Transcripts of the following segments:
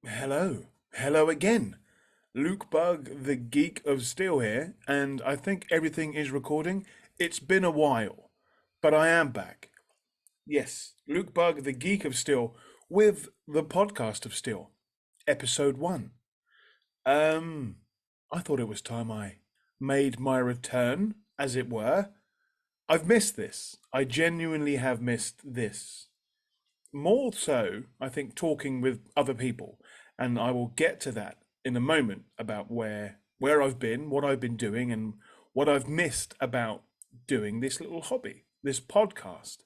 Hello. Hello again. Luke Bug, the geek of steel here, and I think everything is recording. It's been a while, but I am back. Yes, Luke Bug, the geek of steel, with the podcast of steel, episode 1. Um, I thought it was time I made my return, as it were. I've missed this. I genuinely have missed this. More so, I think, talking with other people, and I will get to that in a moment about where I've been, what I've been doing, and what I've missed about doing this little hobby, this podcast,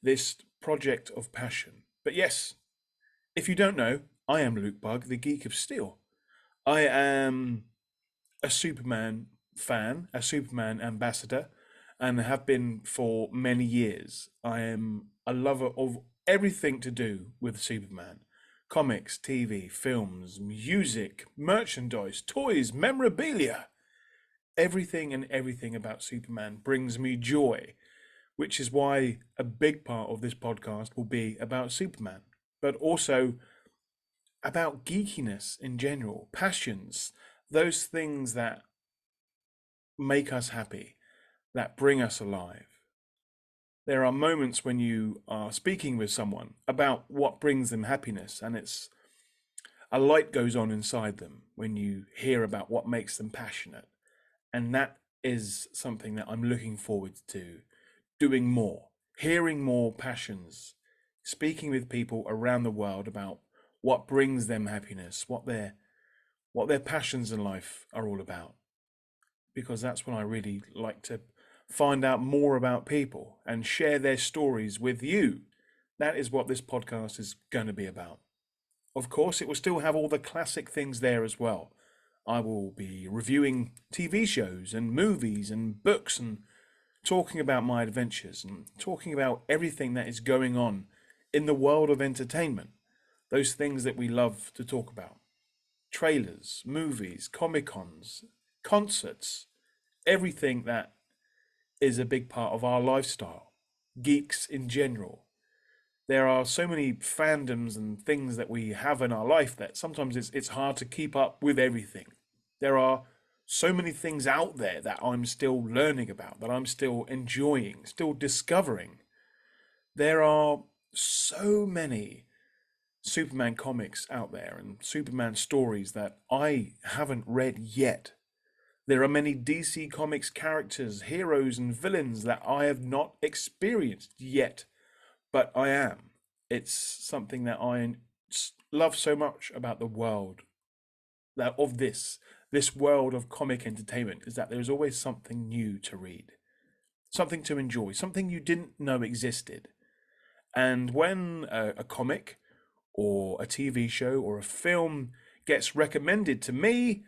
this project of passion. But yes, if you don't know, I am Luke Bug, the Geek of Steel. I am a Superman fan, a Superman ambassador, and have been for many years. I am a lover of everything to do with Superman: comics, TV, films, music, merchandise, toys, memorabilia. Everything and everything about Superman brings me joy, which is why a big part of this podcast will be about Superman, but also about geekiness in general, passions, those things that make us happy, that bring us alive. There are moments when you are speaking with someone about what brings them happiness, and it's a light goes on inside them when you hear about what makes them passionate. And that is something that I'm looking forward to doing more, hearing more passions, speaking with people around the world about what brings them happiness, what their passions in life are all about, because that's when I really like to find out more about people and share their stories with you. That is what this podcast is going to be about. Of course, it will still have all the classic things there as well. I will be reviewing TV shows and movies and books and talking about my adventures and talking about everything that is going on in the world of entertainment. Those things that we love to talk about: trailers, movies, Comic Cons, concerts, everything that is a big part of our lifestyle, geeks in general. There are so many fandoms and things that we have in our life that sometimes it's hard to keep up with everything. There are so many things out there that I'm still learning about, that I'm still enjoying, still discovering. There are so many Superman comics out there and Superman stories that I haven't read yet. There are many DC Comics characters, heroes, and villains that I have not experienced yet, but I am. It's something that I love so much about the world that of this world of comic entertainment, is that there is always something new to read, something to enjoy, something you didn't know existed. And when a comic or a TV show or a film gets recommended to me,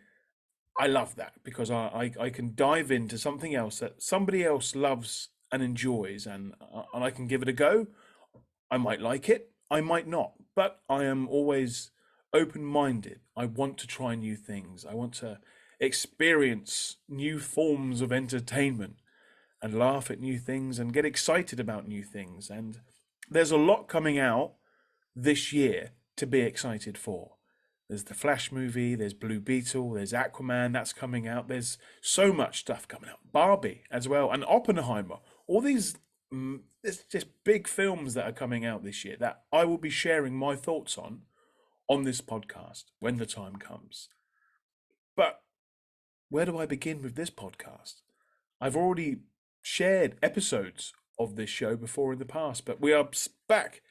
I love that because I can dive into something else that somebody else loves and enjoys, and I can give it a go. I might like it, I might not, but I am always open minded. I want to try new things. I want to experience new forms of entertainment and laugh at new things and get excited about new things. And there's a lot coming out this year to be excited for. There's the Flash movie, there's Blue Beetle, there's Aquaman that's coming out. There's so much stuff coming out. Barbie as well, and Oppenheimer. All these there's just big films that are coming out this year that I will be sharing my thoughts on this podcast when the time comes. But where do I begin with this podcast? I've already shared episodes of this show before in the past, but we are back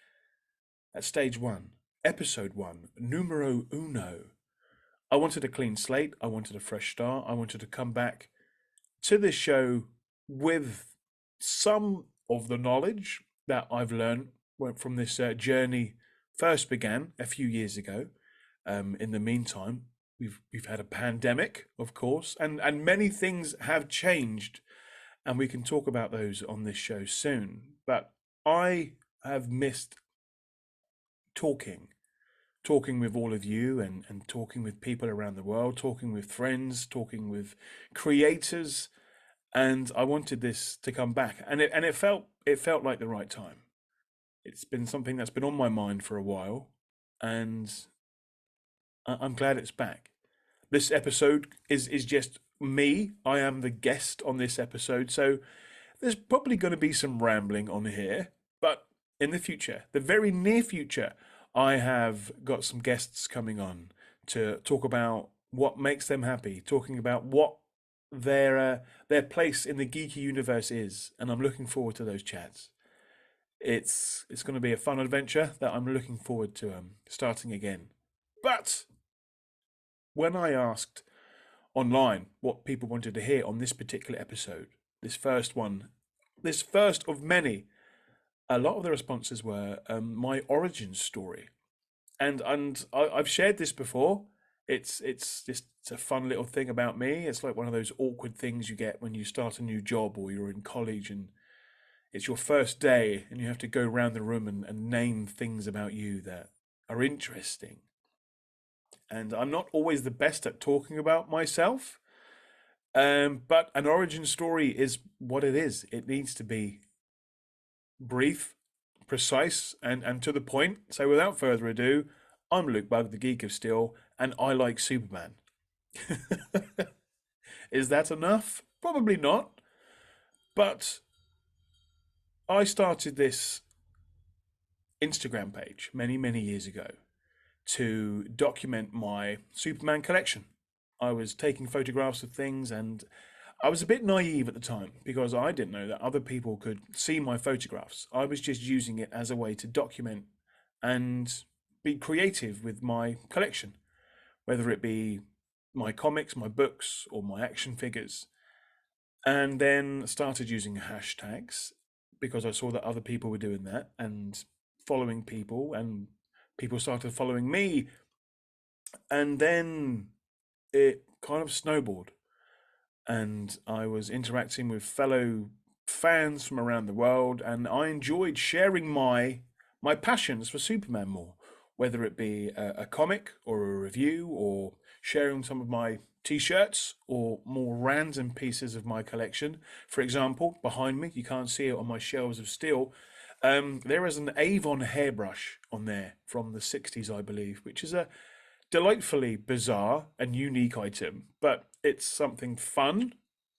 at stage one, episode one, numero uno. I wanted a clean slate. I wanted a fresh start. I wanted to come back to this show with some of the knowledge that I've learned from this journey first began a few years ago. In the meantime, we've had a pandemic, of course, and many things have changed, and we can talk about those on this show soon. But I have missed talking talking with all of you and talking with people around the world, talking with friends, talking with creators, and I wanted this to come back, and it felt like the right time. It's been something that's been on my mind for a while, and I'm glad it's back. This episode is just me. I am the guest on this episode, so there's probably going to be some rambling on here. But in the future, the very near future, I have got some guests coming on to talk about what makes them happy, talking about what their place in the geeky universe is, and I'm looking forward to those chats. It's going to be a fun adventure that I'm looking forward to starting again. But when I asked online what people wanted to hear on this particular episode, this first one, this first of many, a lot of the responses were my origin story, and I've shared this before. It's just it's a fun little thing about me. It's like one of those awkward things you get when you start a new job or you're in college and it's your first day and you have to go around the room and name things about you that are interesting. And I'm not always the best at talking about myself, but an origin story is what it is. It needs to be brief, precise, and to the point. So without further ado, I'm Luke Bug, the Geek of Steel, and I like Superman. Is that enough? Probably not. But I started this Instagram page many, many years ago to document my Superman collection. I was taking photographs of things and I was a bit naive at the time because I didn't know that other people could see my photographs. I was just using it as a way to document and be creative with my collection, whether it be my comics, my books, or my action figures. And then started using hashtags because I saw that other people were doing that and following people, and people started following me. And then it kind of snowballed, and I was interacting with fellow fans from around the world, and I enjoyed sharing my passions for Superman more, whether it be a comic or a review or sharing some of my t-shirts or more random pieces of my collection. For example, behind me, you can't see it on my shelves of steel. There is an Avon hairbrush on there from the 60s, I believe, which is a delightfully bizarre and unique item, but it's something fun,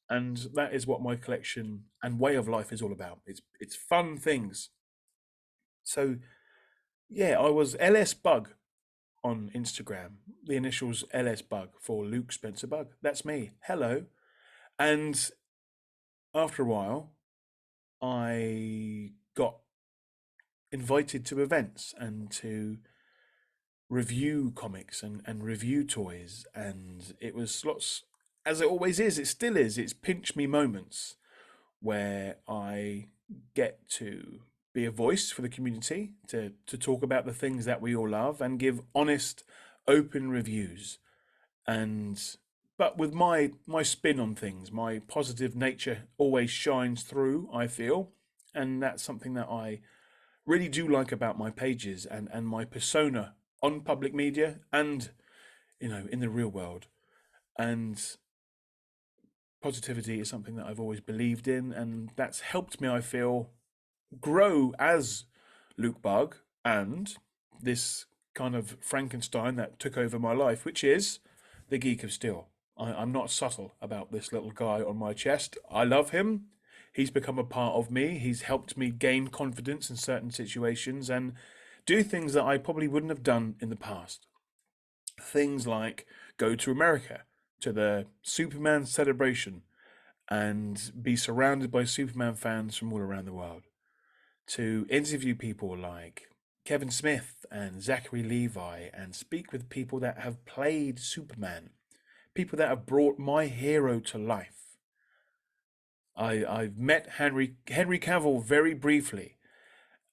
and that is what my collection and way of life is all about. It's fun things. So yeah, I was LS Bug on Instagram. The initials LS Bug for Luke Spencer Bug. That's me. Hello. And after a while, I got invited to events and to review comics and review toys, and it was lots, as it always is, it still is, it's pinch me moments where I get to be a voice for the community, to talk about the things that we all love and give honest, open reviews. And but with my spin on things, my positive nature always shines through, I feel, and that's something that I really do like about my pages and my persona on public media and in the real world. And positivity is something that I've always believed in, and that's helped me, I feel, grow as Luke Bug and this kind of Frankenstein that took over my life, which is the Geek of Steel. I'm not subtle about this little guy on my chest. I love him. He's become a part of me. He's helped me gain confidence in certain situations and do things that I probably wouldn't have done in the past. Things like go to America to the Superman celebration and be surrounded by Superman fans from all around the world. To interview people like Kevin Smith and Zachary Levi and speak with people that have played Superman, people that have brought my hero to life. I've met Henry Cavill very briefly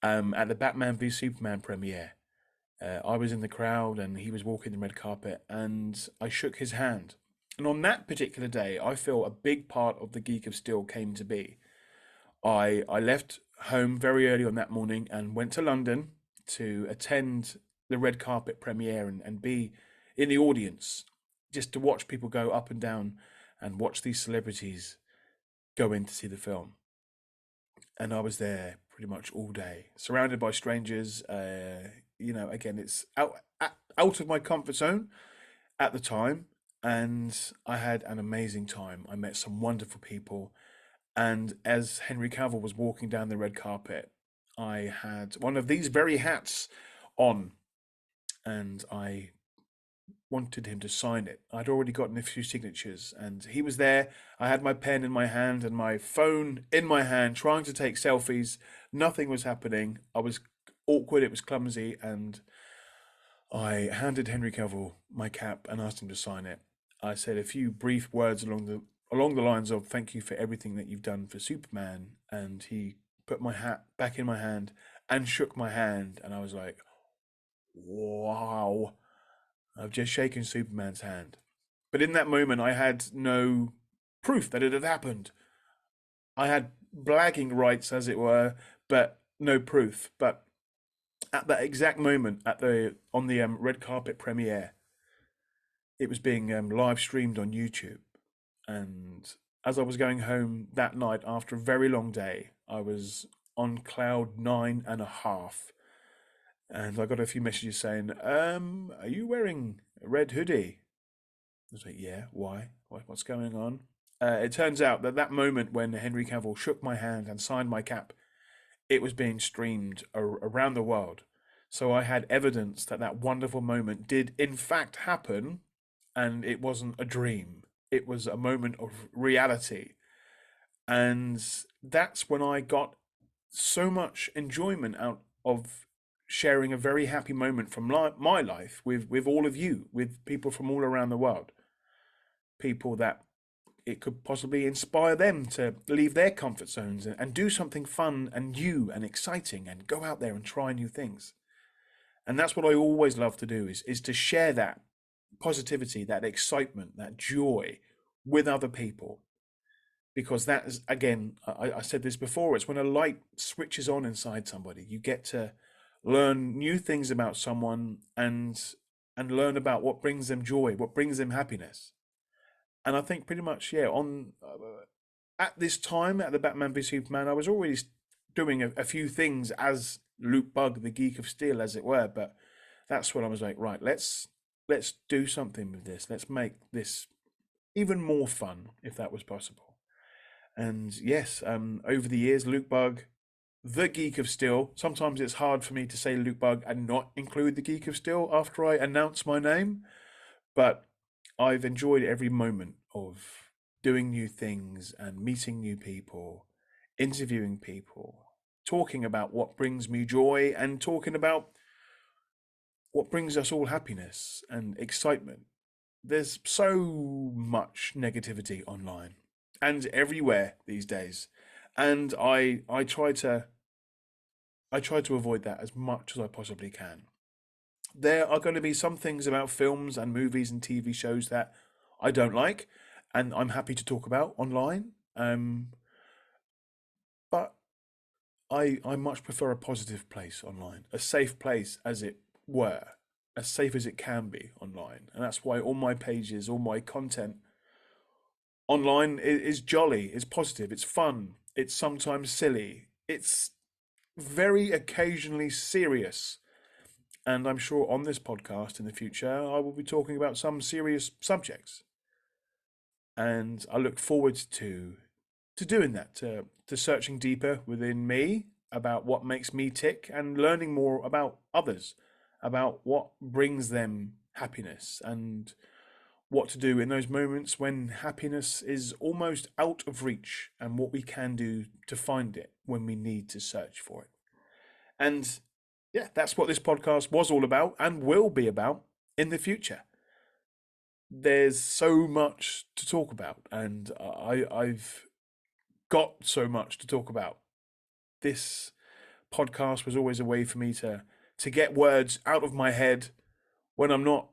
at the Batman v Superman premiere. I was in the crowd and he was walking the red carpet, and I shook his hand. And on that particular day, I feel a big part of the Geek of Steel came to be. I left home very early on that morning and went to London to attend the red carpet premiere and be in the audience, just to watch people go up and down and watch these celebrities go in to see the film. And I was there pretty much all day, surrounded by strangers, again, it's out of my comfort zone at the time, and I had an amazing time. I met some wonderful people, and as Henry Cavill was walking down the red carpet, I had one of these very hats on, and I wanted him to sign it. I'd already gotten a few signatures, and he was there. I had my pen in my hand and my phone in my hand, trying to take selfies. Nothing was happening. I was awkward, it was clumsy, and I handed Henry Cavill my cap and asked him to sign it. I said a few brief words along the lines of "Thank you for everything that you've done for Superman," and he put my hat back in my hand and shook my hand, and I was like, "Wow, I've just shaken Superman's hand." But in that moment, I had no proof that it had happened. I had blagging rights, as it were, but no proof. But at that exact moment, on the red carpet premiere, it was being live streamed on YouTube. And as I was going home that night after a very long day, I was on cloud 9.5. And I got a few messages saying, are you wearing a red hoodie? I was like, yeah, why? What's going on? It turns out that that moment when Henry Cavill shook my hand and signed my cap, it was being streamed around the world. So I had evidence that that wonderful moment did in fact happen, and it wasn't a dream. It was a moment of reality. And that's when I got so much enjoyment out of sharing a very happy moment from my life with all of you, with people from all around the world, people that it could possibly inspire them to leave their comfort zones and do something fun and new and exciting and go out there and try new things. And that's what I always love to do, is to share that positivity, that excitement, that joy with other people. Because that is, again, I said this before, it's when a light switches on inside somebody. You get to learn new things about someone and learn about what brings them joy, what brings them happiness. And I think pretty much, yeah, on at this time at the Batman v Superman, I was already doing a few things as Luke Bug, the Geek of Steel, as it were. But that's when I was like, right, let's do something with this. Let's make this even more fun, if that was possible. And yes, over the years, Luke Bug, the Geek of Steel. Sometimes it's hard for me to say Luke Bug and not include the Geek of Steel after I announce my name, but I've enjoyed every moment of doing new things and meeting new people, interviewing people, talking about what brings me joy, and talking about what brings us all happiness and excitement. There's so much negativity online and everywhere these days, and I try to avoid that as much as I possibly can. There are going to be some things about films and movies and TV shows that I don't like, and I'm happy to talk about online. But I much prefer a positive place online, a safe place, as it were, as safe as it can be online, and that's why all my pages, all my content online is jolly, it's positive, it's fun, it's sometimes silly, it's very occasionally serious. And I'm sure on this podcast in the future, I will be talking about some serious subjects. And I look forward to doing that, to searching deeper within me about what makes me tick and learning more about others, about what brings them happiness and what to do in those moments when happiness is almost out of reach and what we can do to find it when we need to search for it. And yeah, that's what this podcast was all about and will be about in the future. There's so much to talk about, and I've got so much to talk about. This podcast was always a way for me to get words out of my head when I'm not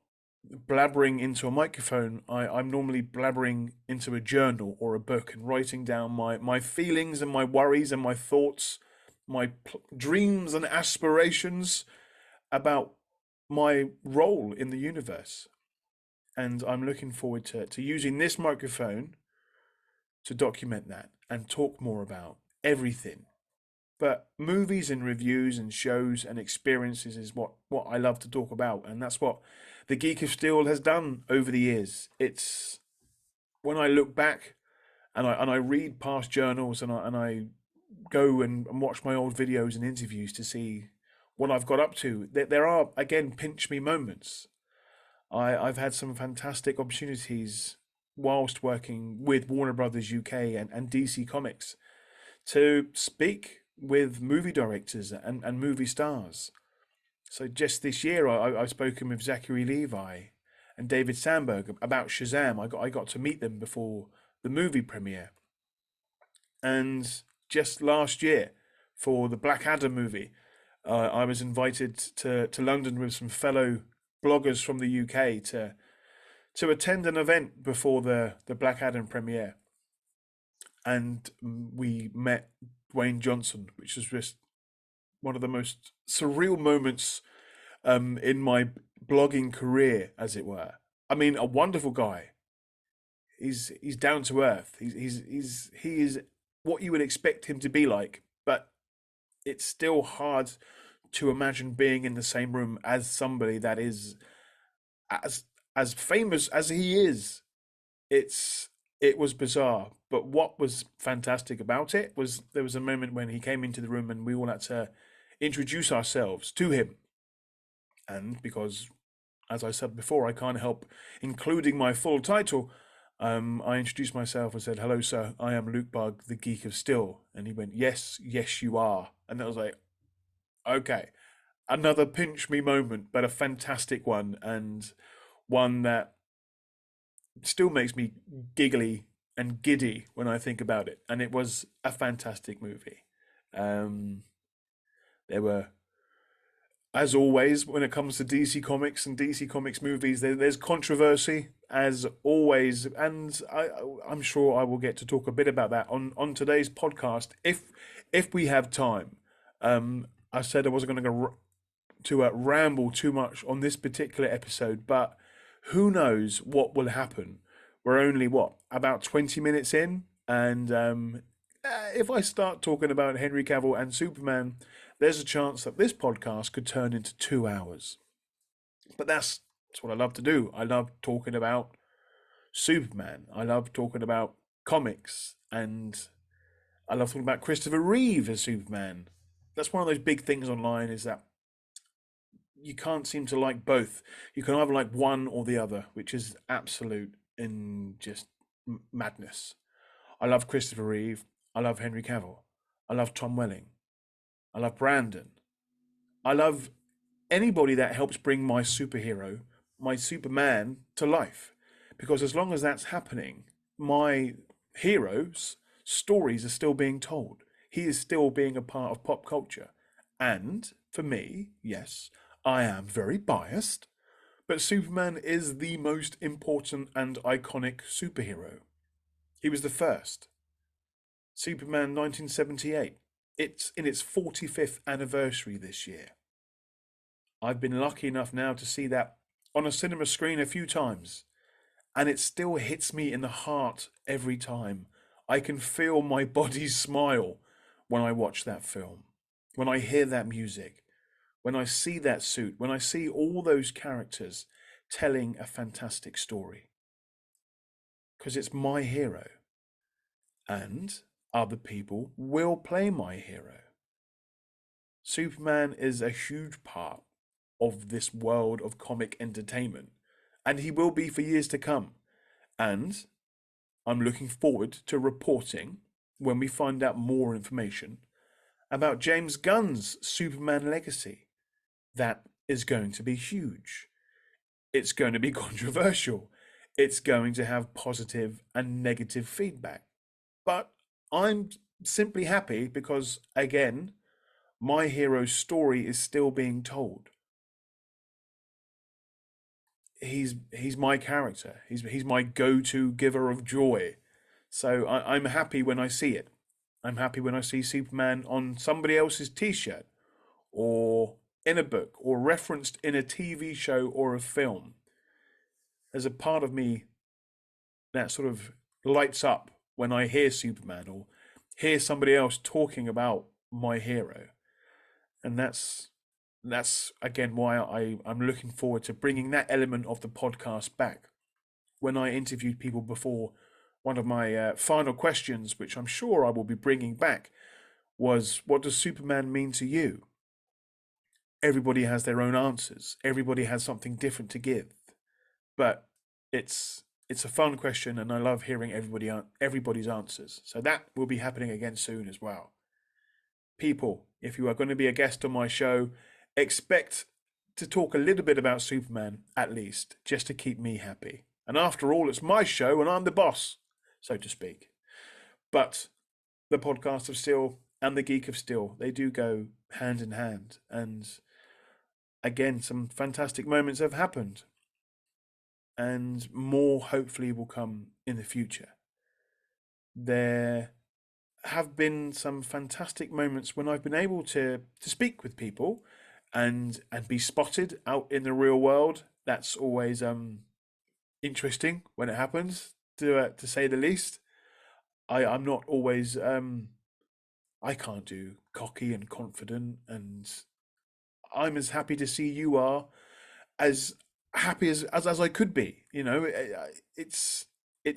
blabbering into a microphone. I'm normally blabbering into a journal or a book and writing down my feelings and my worries and my thoughts, my dreams and aspirations about my role in the universe. And I'm looking forward to using this microphone to document that and talk more about everything But movies and reviews and shows and experiences is what I love to talk about, and that's what the Geek of Steel has done over the years. It's when I look back and I read past journals and I go and watch my old videos and interviews to see what I've got up to. There are again pinch me moments. I've had some fantastic opportunities whilst working with Warner Brothers UK and DC Comics to speak with movie directors and movie stars. So just this year, I've spoken with Zachary Levi and David Sandberg about Shazam. I got to meet them before the movie premiere, and just last year for the Black Adam movie, I was invited to London with some fellow bloggers from the UK to attend an event before the Black Adam premiere, and we met Dwayne Johnson, which was just one of the most surreal moments in my blogging career, as it were. I mean, a wonderful guy. He's down to earth. He is what you would expect him to be like, but it's still hard to imagine being in the same room as somebody that is as as famous as he is. It's it was bizarre, but what was fantastic about it was there was a moment when he came into the room and we all had to introduce ourselves to him. And because, as I said before, I can't help including my full title, I introduced myself and said, "Hello, sir. I am Luke Bug, the Geek of Steel." And he went, "Yes, yes, you are." And that was like, okay, another pinch me moment, but a fantastic one, and one that still makes me giggly and giddy when I think about it. And it was a fantastic movie. Um, there were, as always, when it comes to DC Comics and DC Comics movies, there's controversy as always, and I'm sure I will get to talk a bit about that on today's podcast if we have time. I said I wasn't going to go to ramble too much on this particular episode, but who knows what will happen? We're only what about 20 minutes in, and if I start talking about Henry Cavill and Superman, there's a chance that this podcast could turn into 2 hours. But that's what I love to do. I love talking about Superman. I love talking about comics, and I love talking about Christopher Reeve as Superman. That's one of those big things online is that you can't seem to like both. You can either like one or the other, which is absolute in just madness. I love Christopher Reeve. I love Henry Cavill. I love Tom Welling. I love Brandon. I love anybody that helps bring my superhero, my Superman, to life. Because as long as that's happening, my hero's stories are still being told. He is still being a part of pop culture. And for me, yes, I am very biased, but Superman is the most important and iconic superhero. He was the first. Superman 1978. It's in its 45th anniversary this year. I've been lucky enough now to see that on a cinema screen a few times, and it still hits me in the heart every time. I can feel my body smile when I watch that film, when I hear that music, when I see that suit, when I see all those characters telling a fantastic story. Because it's my hero, and other people will play my hero. Superman is a huge part of this world of comic entertainment, and he will be for years to come. And I'm looking forward to reporting when we find out more information about James Gunn's Superman legacy. That is going to be huge. It's going to be controversial. It's going to have positive and negative feedback. But I'm simply happy because, again, my hero's story is still being told. He's my character. He's my go-to giver of joy. So I'm happy when I see it. I'm happy when I see Superman on somebody else's T-shirt, or in a book, or referenced in a TV show or a film. There's a part of me that sort of lights up when I hear Superman or hear somebody else talking about my hero. And that's again why I'm looking forward to bringing that element of the podcast back. When I interviewed people before, one of my final questions, which I'm sure I will be bringing back, was, what does Superman mean to you? Everybody has their own answers. Everybody has something different to give. But it's a fun question, and I love hearing everybody's answers. So that will be happening again soon as well. People, if you are going to be a guest on my show, expect to talk a little bit about Superman at least, just to keep me happy. And after all, it's my show and I'm the boss, so to speak. But the podcast of Steel and the Geek of Steel, they do go hand in hand. And again, some fantastic moments have happened, and more hopefully will come in the future. There have been some fantastic moments when I've been able to speak with people and be spotted out in the real world. That's always interesting when it happens, to say the least. I'm not always I can't do cocky and confident, and I'm as happy to see you are, as happy as I could be. You know, it's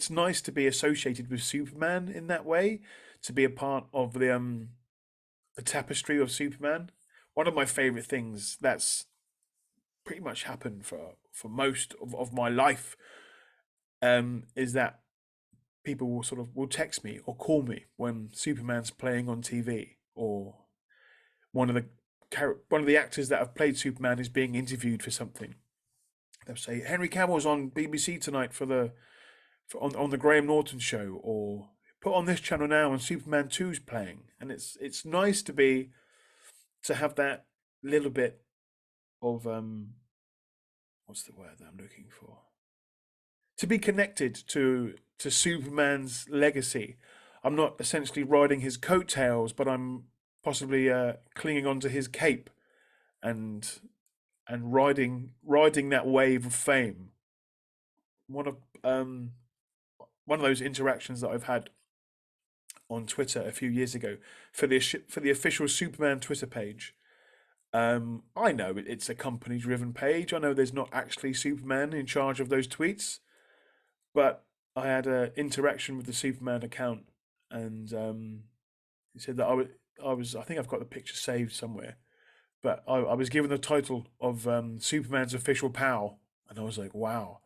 nice to be associated with Superman in that way, to be a part of the tapestry of Superman. One of my favorite things that's pretty much happened for most of my life is that people will text me or call me when Superman's playing on TV, or one of the one of the actors that have played Superman is being interviewed for something. They'll say Henry Cavill's on BBC tonight on the Graham Norton show, or put on this channel now and Superman 2's playing. And it's nice to have that little bit of what's the word that I'm looking for? To be connected to Superman's legacy. I'm not essentially riding his coattails, but I'm possibly clinging onto his cape and riding that wave of fame. One of um one of those interactions that I've had on Twitter a few years ago for the official Superman Twitter page. I know it's a company-driven page. I know there's not actually Superman in charge of those tweets, but I had an interaction with the Superman account, and he said that I think I've got the picture saved somewhere, but I was given the title of Superman's official pal, and I was like, wow,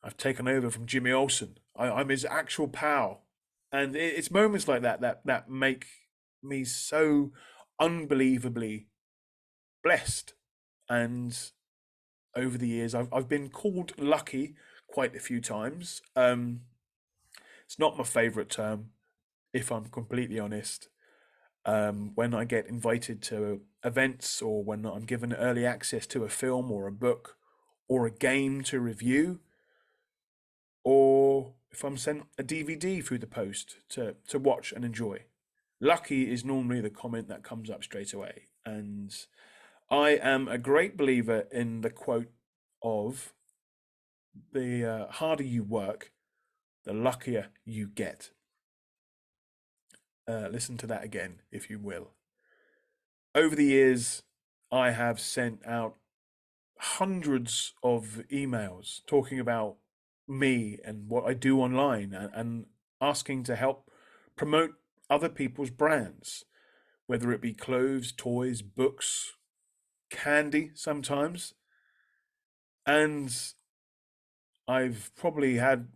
I've taken over from Jimmy Olsen. I'm his actual pal, and it's moments like that make me so unbelievably blessed. And over the years, I've been called lucky quite a few times. It's not my favourite term, if I'm completely honest. When I get invited to events, or when I'm given early access to a film or a book or a game to review, or if I'm sent a DVD through the post to watch and enjoy. Lucky is normally the comment that comes up straight away. And I am a great believer in the quote of, the harder you work, the luckier you get. Listen to that again, if you will. Over the years, I have sent out hundreds of emails talking about me and what I do online, and asking to help promote other people's brands, whether it be clothes, toys, books, candy sometimes. And I've probably had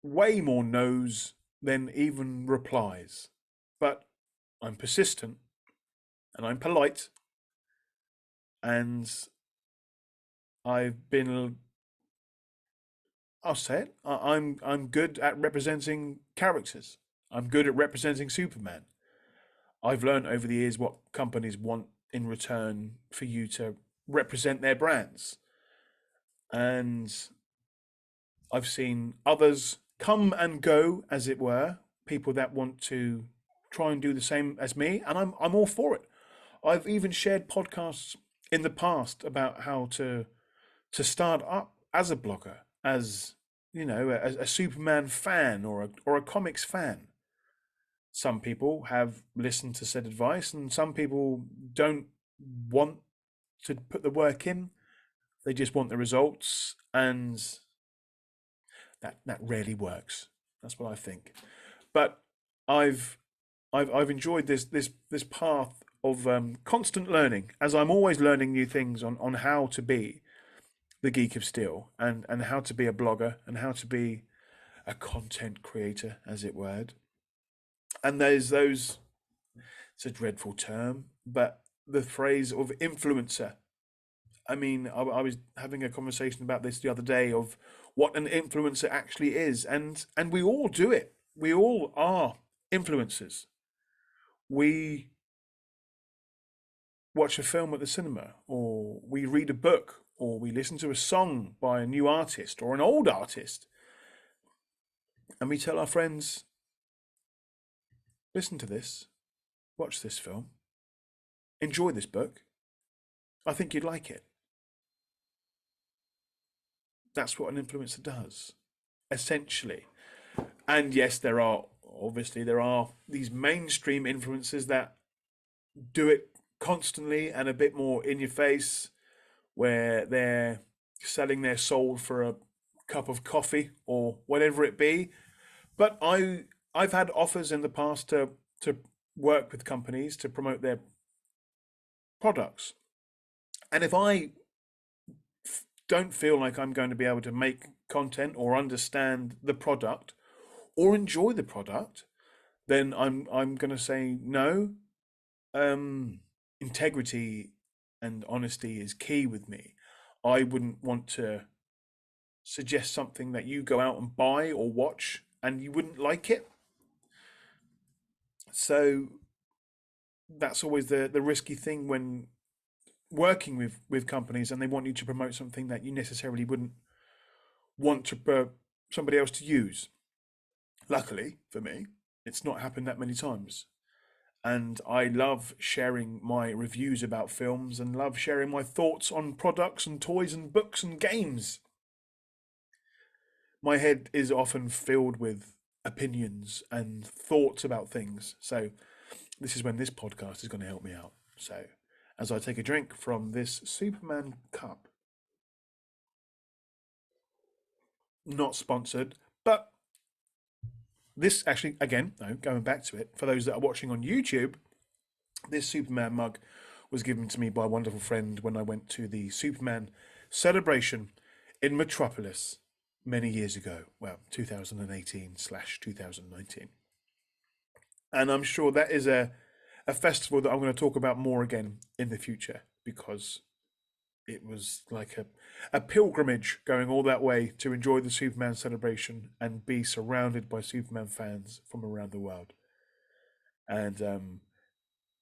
way more no's than even replies. But I'm persistent, and I'm polite, and I've been, I'll say it, I'm good at representing characters. I'm good at representing Superman. I've learned over the years what companies want in return for you to represent their brands. And I've seen others come and go, as it were, people that want to try and do the same as me, and I'm all for it. I've even shared podcasts in the past about how to start up as a blogger, as you know, a Superman fan, or a comics fan. Some people have listened to said advice, and some people don't want to put the work in. They just want the results, and that rarely works. That's what I think. But I've I've enjoyed this path of constant learning, as I'm always learning new things on how to be the geek of steel, and how to be a blogger, and how to be a content creator, as it were. And there's those, it's a dreadful term, but the phrase of influencer. I mean, I was having a conversation about this the other day of what an influencer actually is, and we all do it. We all are influencers. We watch a film at the cinema, or we read a book, or we listen to a song by a new artist or an old artist, and we tell our friends, listen to this, watch this film, enjoy this book. I think you'd like it. That's what an influencer does, essentially. And yes, there are these mainstream influencers that do it constantly and a bit more in your face, where they're selling their soul for a cup of coffee or whatever it be. But I've had offers in the past to work with companies to promote their products. And if I don't feel like I'm going to be able to make content or understand the product or enjoy the product, then I'm going to say no. Integrity and honesty is key with me. I wouldn't want to suggest something that you go out and buy or watch and you wouldn't like it. So that's always the risky thing when working with companies and they want you to promote something that you necessarily wouldn't want to somebody else to use. Luckily for me, it's not happened that many times. And I love sharing my reviews about films and love sharing my thoughts on products and toys and books and games. My head is often filled with opinions and thoughts about things. So this is when this podcast is going to help me out. So as I take a drink from this Superman cup, not sponsored, but this actually, again, no, going back to it, for those that are watching on YouTube, this Superman mug was given to me by a wonderful friend when I went to the Superman celebration in Metropolis many years ago. Well, 2018/2019. And I'm sure that is a festival that I'm going to talk about more again in the future, because it was like a pilgrimage going all that way to enjoy the Superman celebration and be surrounded by Superman fans from around the world. And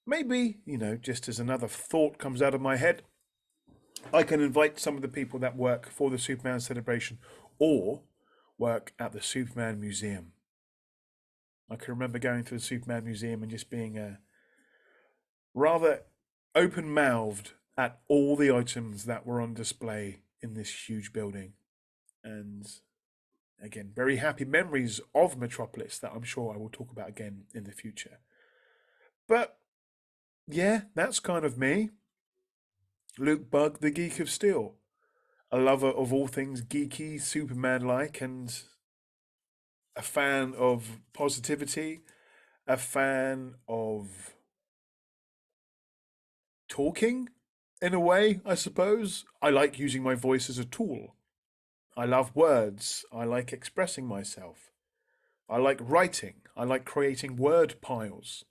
maybe, just as another thought comes out of my head, I can invite some of the people that work for the Superman celebration or work at the Superman Museum. I can remember going to the Superman Museum and just being rather open mouthed at all the items that were on display in this huge building. And again, very happy memories of Metropolis that I'm sure I will talk about again in the future. But yeah, that's kind of me. Luke Bug, the Geek of Steel, a lover of all things geeky, Superman like, and a fan of positivity, a fan of talking in a way, I suppose. I like using my voice as a tool. I love words. I like expressing myself. I like writing. I like creating word piles.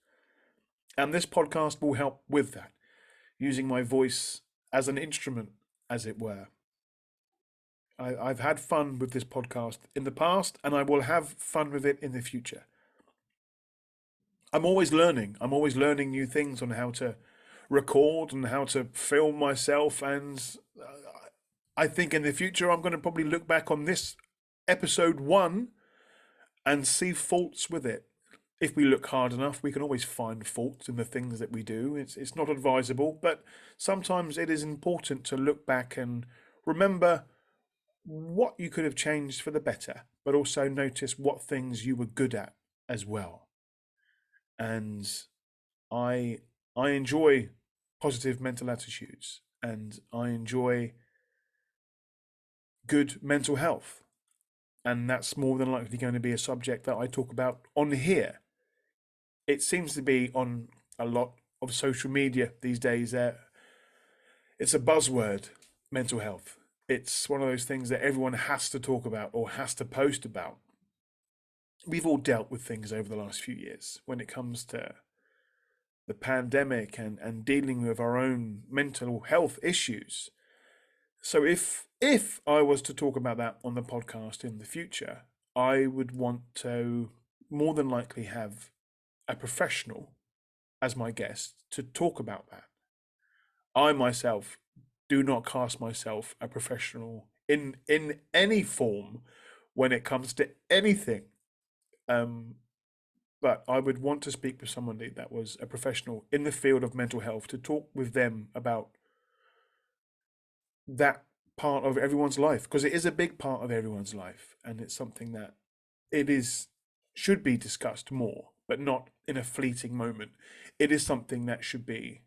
And this podcast will help with that, using my voice as an instrument, as it were. I've had fun with this podcast in the past, and I will have fun with it in the future. I'm always learning. I'm always learning new things on how to record and how to film myself. And I think in the future, I'm going to probably look back on this episode 1 and see faults with it. If we look hard enough, we can always find faults in the things that we do. It's not advisable, but sometimes it is important to look back and remember what you could have changed for the better, but also notice what things you were good at as well. and I I enjoy positive mental attitudes, and I enjoy good mental health, and that's more than likely going to be a subject that I talk about on here. It seems to be on a lot of social media these days. It's a buzzword, mental health. It's one of those things that everyone has to talk about or has to post about. We've all dealt with things over the last few years when it comes to the pandemic and dealing with our own mental health issues. So if I was to talk about that on the podcast in the future, I would want to more than likely have a professional as my guest to talk about that. I myself do not cast myself a professional in any form when it comes to anything. Um, but I would want to speak with somebody that was a professional in the field of mental health to talk with them about that part of everyone's life, because it is a big part of everyone's life, and it's something that it is should be discussed more, but not in a fleeting moment. It is something that should be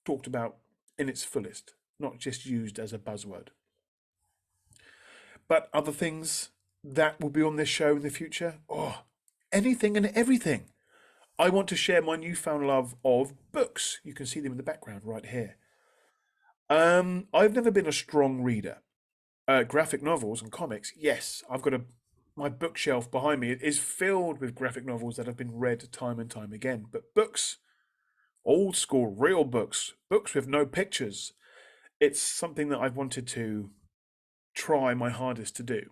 talked about in its fullest, not just used as a buzzword. But other things that will be on this show in the future, oh, anything and everything. I want to share my newfound love of books. You can see them in the background right here. I've never been a strong reader. Graphic novels and comics, yes, I've got a my bookshelf behind me is filled with graphic novels that have been read time and time again. But books, old school, real books, books with no pictures, it's something that I've wanted to try my hardest to do.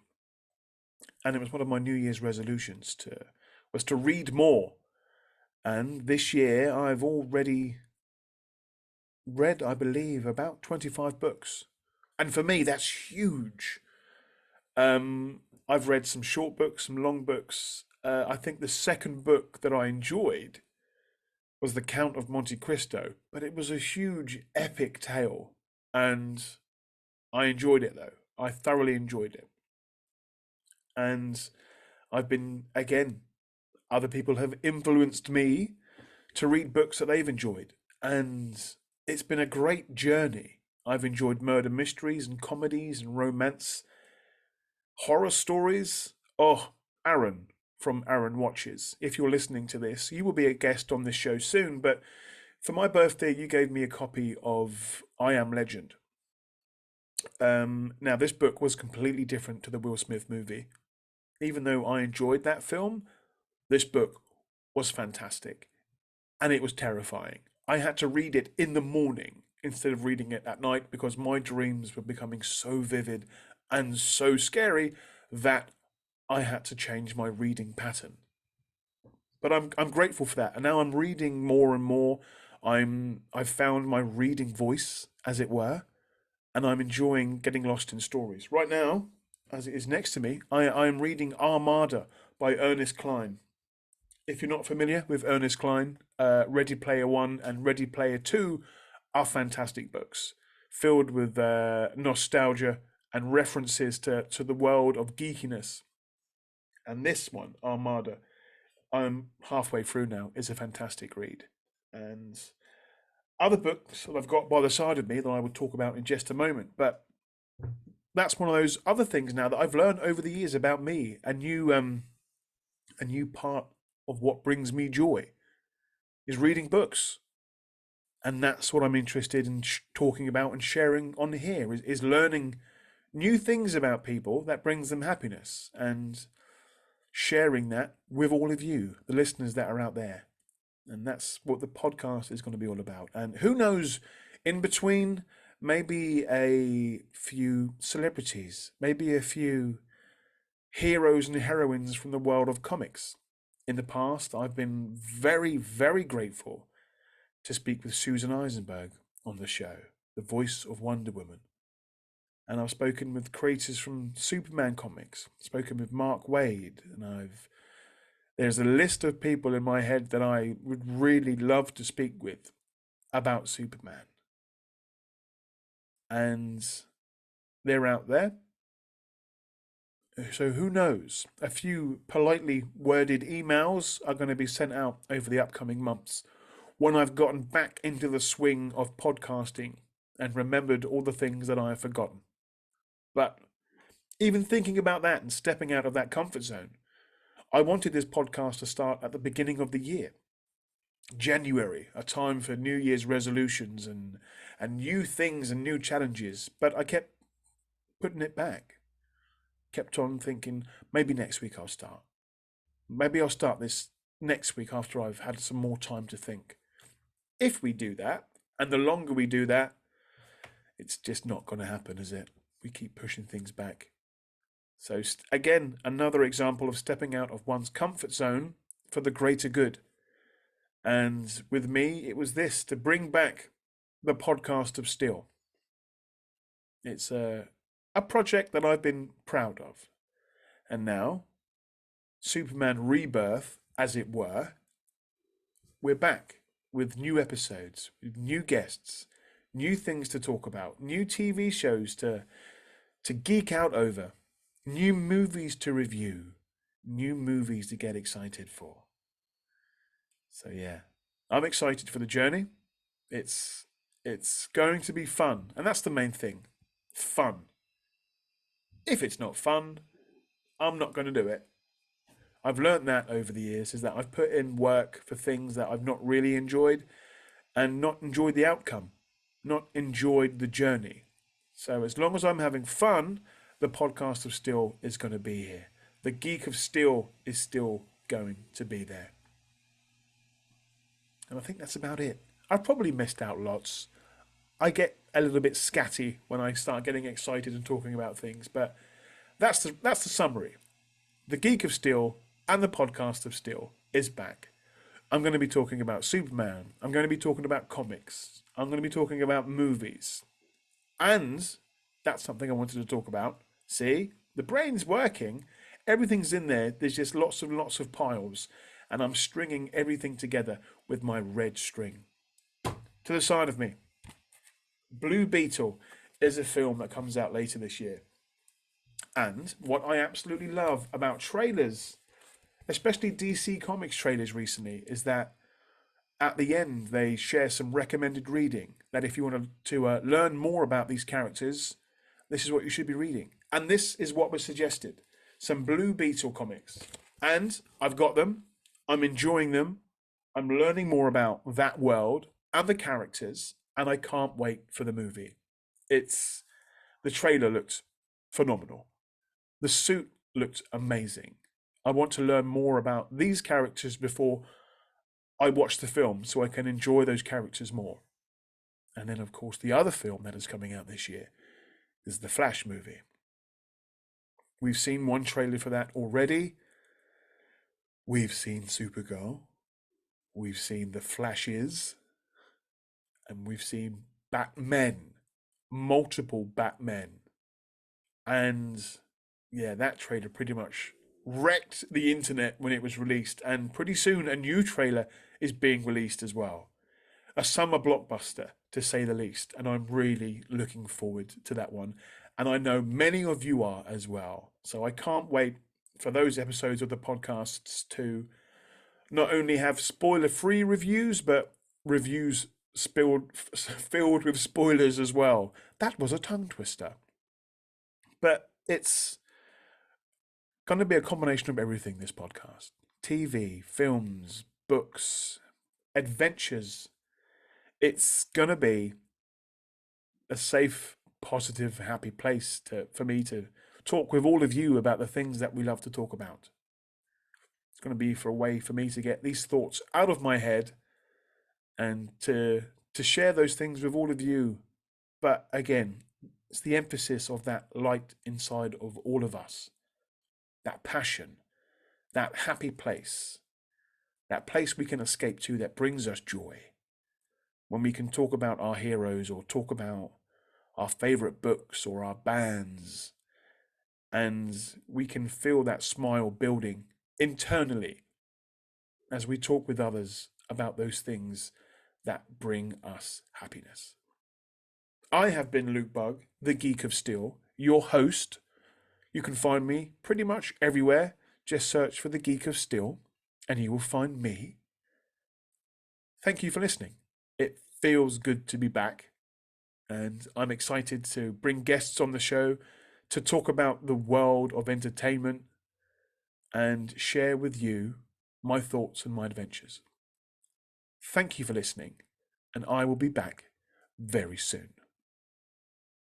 And it was one of my New Year's resolutions to read more. And this year I've already read, I believe, about 25 books. And for me, that's huge. Um, I've read some short books, some long books. I think the second book that I enjoyed was The Count of Monte Cristo, but it was a huge, epic tale. And I enjoyed it, though. I thoroughly enjoyed it. And I've been, again, other people have influenced me to read books that they've enjoyed. And it's been a great journey. I've enjoyed murder mysteries and comedies and romance, horror stories. Oh, Aaron from Aaron Watches, if you're listening to this, you will be a guest on this show soon. But for my birthday, you gave me a copy of I Am Legend. Now, this book was completely different to the Will Smith movie. Even though I enjoyed that film, this book was fantastic and it was terrifying. I had to read it in the morning instead of reading it at night because my dreams were becoming so vivid and so scary that I had to change my reading pattern. But I'm grateful for that. And now I'm reading more and more. I've found my reading voice, as it were, and I'm enjoying getting lost in stories. Right now, as it is next to me, I am reading Armada by Ernest Cline. If you're not familiar with Ernest Cline, Ready Player One and Ready Player Two are fantastic books, filled with nostalgia and references to the world of geekiness. And this one, Armada, I'm halfway through now, is a fantastic read. And other books that I've got by the side of me that I will talk about in just a moment. But that's one of those other things now that I've learned over the years about me, a new part of what brings me joy is reading books. And that's what I'm interested in talking about and sharing on here is learning new things about people that brings them happiness and sharing that with all of you, the listeners that are out there. And that's what the podcast is going to be all about. And who knows, in between, maybe a few celebrities, maybe a few heroes and heroines from the world of comics. In the past, I've been very, very grateful to speak with Susan Eisenberg on the show, the voice of Wonder Woman. And I've spoken with creators from Superman comics, spoken with Mark Waid, and there's a list of people in my head that I would really love to speak with about Superman. And they're out there. So who knows? A few politely worded emails are going to be sent out over the upcoming months when I've gotten back into the swing of podcasting and remembered all the things that I have forgotten. But even thinking about that and stepping out of that comfort zone, I wanted this podcast to start at the beginning of the year. January, a time for New Year's resolutions and new things and new challenges, but I kept putting it back. Kept on thinking, maybe next week I'll start. Maybe I'll start this next week after I've had some more time to think. If we do that, and the longer we do that, it's just not going to happen, is it? We keep pushing things back. So again, another example of stepping out of one's comfort zone for the greater good. And with me, it was this, to bring back the podcast of Still. It's a project that I've been proud of. And now, Superman Rebirth, as it were, we're back with new episodes, with new guests, new things to talk about, new TV shows to geek out over, new movies to review, new movies to get excited for. So yeah, I'm excited for the journey. It's going to be fun, and that's the main thing. Fun. If it's not fun, I'm not going to do it. I've learned that over the years, is that I've put in work for things that I've not really enjoyed and not enjoyed the outcome, not enjoyed the journey. So as long as I'm having fun, the podcast of Still is going to be here. The Geek of Still is still going to be there. And I think that's about it. I've probably missed out lots. I get a little bit scatty when I start getting excited and talking about things, but that's the summary. The Geek of Still and the podcast of Still is back. I'm going to be talking about Superman. I'm going to be talking about comics. I'm going to be talking about movies. And that's something I wanted to talk about. See, the brain's working. Everything's in there. There's just lots of piles. And I'm stringing everything together with my red string. To the side of me, Blue Beetle is a film that comes out later this year. And what I absolutely love about trailers, especially DC Comics trailers recently, is that at the end they share some recommended reading. That if you want to learn more about these characters, this is what you should be reading. And this is what was suggested. Some Blue Beetle comics. And I've got them. I'm enjoying them. I'm learning more about that world and the characters. And I can't wait for the movie. The trailer looked phenomenal. The suit looked amazing. I want to learn more about these characters before I watch the film so I can enjoy those characters more. And then, of course, the other film that is coming out this year is the Flash movie. We've seen one trailer for that already. We've seen Supergirl. We've seen the Flashes. And we've seen Batmen. Multiple Batmen. And yeah, that trailer pretty much wrecked the internet when it was released. And pretty soon a new trailer is being released as well. A summer blockbuster, to say the least. And I'm really looking forward to that one. And I know many of you are as well. So I can't wait for those episodes of the podcasts to not only have spoiler-free reviews, but reviews filled with spoilers as well. That was a tongue twister. But it's going to be a combination of everything, this podcast. TV, films, books, adventures. It's going to be a safe, positive, happy place for me to talk with all of you about the things that we love to talk about. It's going to be for a way for me to get these thoughts out of my head and to share those things with all of you. But again, it's the emphasis of that light inside of all of us, that passion, that happy place, that place we can escape to that brings us joy. When we can talk about our heroes or talk about our favorite books or our bands, and we can feel that smile building internally as we talk with others about those things that bring us happiness. I have been Luke Bug, the Geek of Steel, your host, You can find me pretty much everywhere. Just search for the Geek of Steel and you will find me. Thank you for listening. It feels good to be back, and I'm excited to bring guests on the show to talk about the world of entertainment and share with you my thoughts and my adventures. Thank you for listening, and I will be back very soon.